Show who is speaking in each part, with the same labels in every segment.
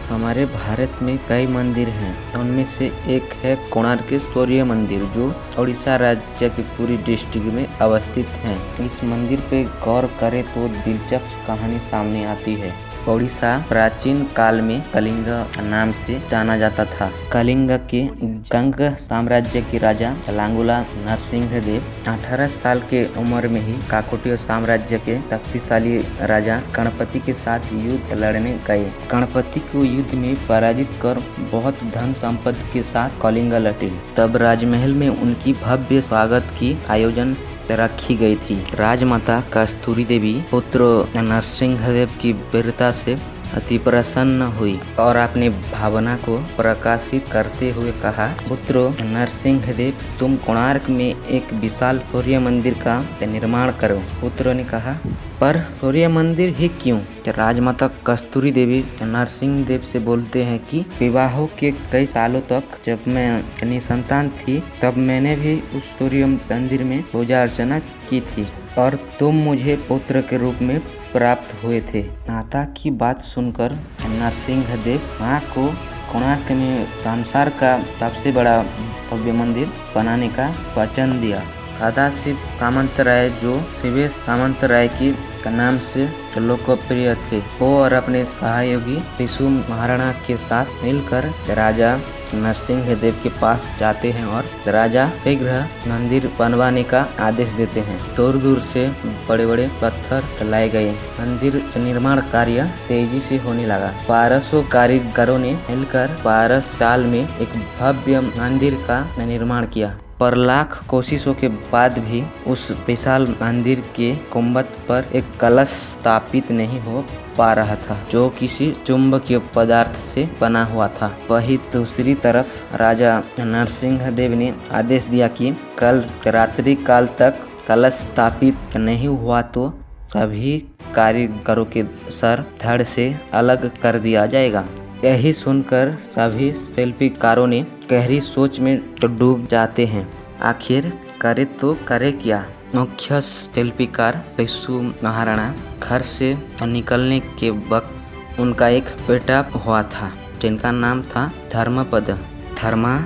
Speaker 1: हमारे भारत में कई मंदिर हैं। उनमें से एक है कोणार्क सूर्य मंदिर, जो उड़ीसा राज्य के पुरी डिस्ट्रिक्ट में अवस्थित है। इस मंदिर पे गौर करें तो दिलचस्प कहानी सामने आती है। उड़ीसा प्राचीन काल में कलिंग नाम से जाना जाता था। कलिंग के गंग साम्राज्य के राजा लांगुला नरसिंहदेव 18 साल के उम्र में ही काकतीय साम्राज्य के शक्तिशाली राजा गणपति के साथ युद्ध लड़ने गए। गणपति को युद्ध में पराजित कर बहुत धन संपत्ति के साथ कलिंग लौटे। तब राजमहल में उनकी भव्य स्वागत की आयोजन रखी गई थी। राजमाता कस्तूरी देवी पुत्र नरसिंहदेव की वीरता से अति प्रसन्न हुई और अपने भावना को प्रकाशित करते हुए कहा, पुत्र नरसिंहदेव, तुम कोणार्क में एक विशाल सूर्य मंदिर का निर्माण करो। पुत्र ने कहा, पर सूर्य मंदिर ही क्यों? राजमाता कस्तूरी देवी नरसिंहदेव से बोलते हैं कि विवाह के कई सालों तक जब मैं निसंतान थी, तब मैंने भी उस सूर्य मंदिर में पूजा अर्चना की थी और तुम मुझे पुत्र के रूप में प्राप्त हुए थे। माता की बात सुनकर नरसिंहदेव मां को कोणार्क में संसार का सबसे बड़ा भव्य मंदिर बनाने का वचन दिया। सदाशिव सामंतराय, जो शिवेश सामंतराय की नाम से लोकप्रिय थे, वो और अपने सहयोगी विशु महाराणा के साथ मिलकर राजा नरसिंहदेव के पास जाते हैं और राजा शीघ्र मंदिर बनवाने का आदेश देते हैं। दूर दूर से बड़े बड़े पत्थर लाए गए। मंदिर निर्माण कार्य तेजी से होने लगा। 1200 कारीगरों ने मिलकर 12 साल में एक भव्य मंदिर का निर्माण किया। पर लाख कोशिशों के बाद भी उस विशाल मंदिर के गुंबद पर एक कलश स्थापित नहीं हो पा रहा था, जो किसी चुंबकीय पदार्थ से बना हुआ था। वही दूसरी तरफ राजा नरसिंहदेव ने आदेश दिया कि कल रात्रि काल तक कलश स्थापित नहीं हुआ तो सभी कारीगरों के सर धड़ से अलग कर दिया जाएगा। यही सुनकर सभी शिल्पकारों ने गहरी सोच में डूब जाते हैं। आखिर करे तो करे क्या? मुख्य शिल्पकार विशु महाराणा घर से निकलने के वक्त उनका एक बेटा हुआ था, जिनका नाम था धर्मपद। धर्मा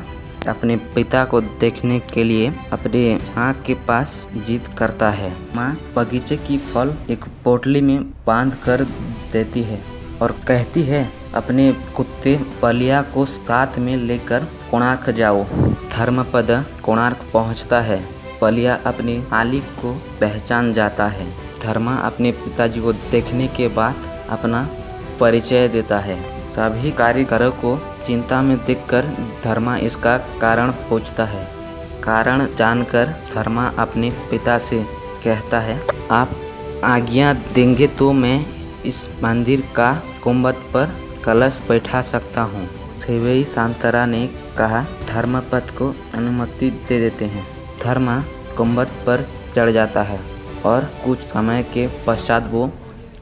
Speaker 1: अपने पिता को देखने के लिए अपने माँ के पास जिद करता है। माँ बगीचे की फल एक पोटली में बांध कर देती है और कहती है, अपने कुत्ते पलिया को साथ में लेकर कोणार्क जाओ। धर्मपद कोणार्क पहुंचता है। पलिया अपने मालिक को पहचान जाता है। धर्मा अपने पिताजी को देखने के बाद अपना परिचय देता है। सभी कारीगरों को चिंता में देखकर धर्मा इसका कारण पूछता है। कारण जानकर धर्मा अपने पिता से कहता है, आप आज्ञा देंगे तो मैं इस मंदिर का गुंबद पर कलश बैठा सकता हूँ। शिवेश शांतरा ने कहा, धर्मपद को अनुमति दे देते हैं। धर्मा गुंबद पर चढ़ जाता है और कुछ समय के पश्चात वो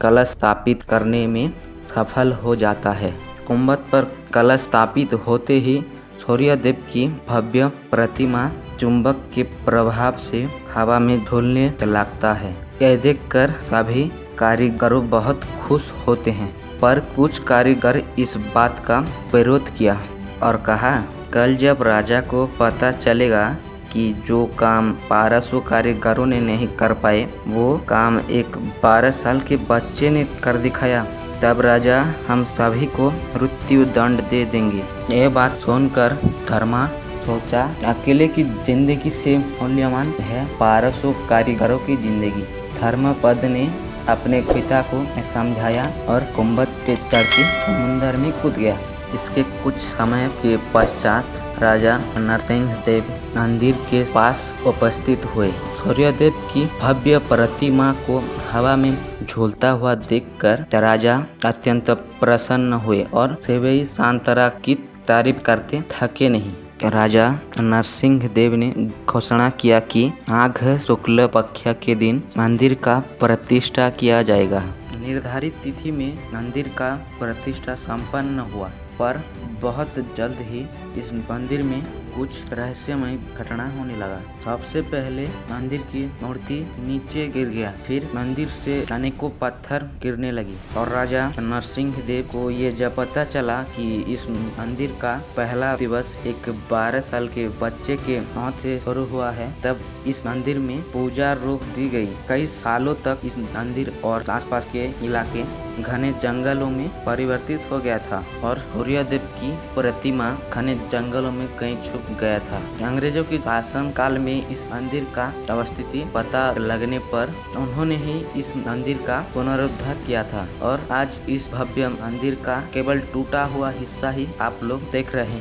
Speaker 1: कलश स्थापित करने में सफल हो जाता है। गुंबद पर कलश स्थापित होते ही सूर्यदेव की भव्य प्रतिमा चुंबक के प्रभाव से हवा में झूलने लगता है। यह देखकर सभी कारीगरों बहुत खुश होते हैं, पर कुछ कारीगर इस बात का विरोध किया और कहा, कल जब राजा को पता चलेगा कि जो काम 1200 कारीगरों ने नहीं कर पाए, वो काम एक 12 साल के बच्चे ने कर दिखाया, तब राजा हम सभी को मृत्यु दंड दे देंगे। यह बात सुनकर धर्मा सोचा, अकेले की जिंदगी से मूल्यवान है 1200 कारीगरों की जिंदगी। धर्मपद ने अपने पिता को समझाया और गुंबद पे चढ़ के समुद्र में कूद गया। इसके कुछ समय के पश्चात राजा नरसिंहदेव मंदिर के पास उपस्थित हुए। सूर्यदेव की भव्य प्रतिमा को हवा में झूलता हुआ देखकर राजा अत्यंत प्रसन्न हुए और शिवेश शांतरा की तारीफ करते थके नहीं। राजा नरसिंहदेव ने घोषणा किया कि माघ शुक्ल पक्ष के दिन मंदिर का प्रतिष्ठा किया जाएगा। निर्धारित तिथि में मंदिर का प्रतिष्ठा संपन्न हुआ, पर बहुत जल्द ही इस मंदिर में कुछ रहस्यमय घटना होने लगा। सबसे पहले मंदिर की मूर्ति नीचे गिर गया, फिर मंदिर से अनेकों पत्थर गिरने लगी और राजा नरसिंह देव को ये जब पता चला कि इस मंदिर का पहला दिवस एक 12 साल के बच्चे के मौत से शुरू हुआ है, तब इस मंदिर में पूजा रोक दी गई। कई सालों तक इस मंदिर और आसपास के इलाके घने जंगलों में परिवर्तित हो गया था और सूर्यदेव की प्रतिमा घने जंगलों में कहीं छुप गया था। अंग्रेजों के शासन काल में इस मंदिर का अवस्थिति पता लगने पर उन्होंने ही इस मंदिर का पुनरुद्धार किया था और आज इस भव्य मंदिर का केवल टूटा हुआ हिस्सा ही आप लोग देख रहे हैं।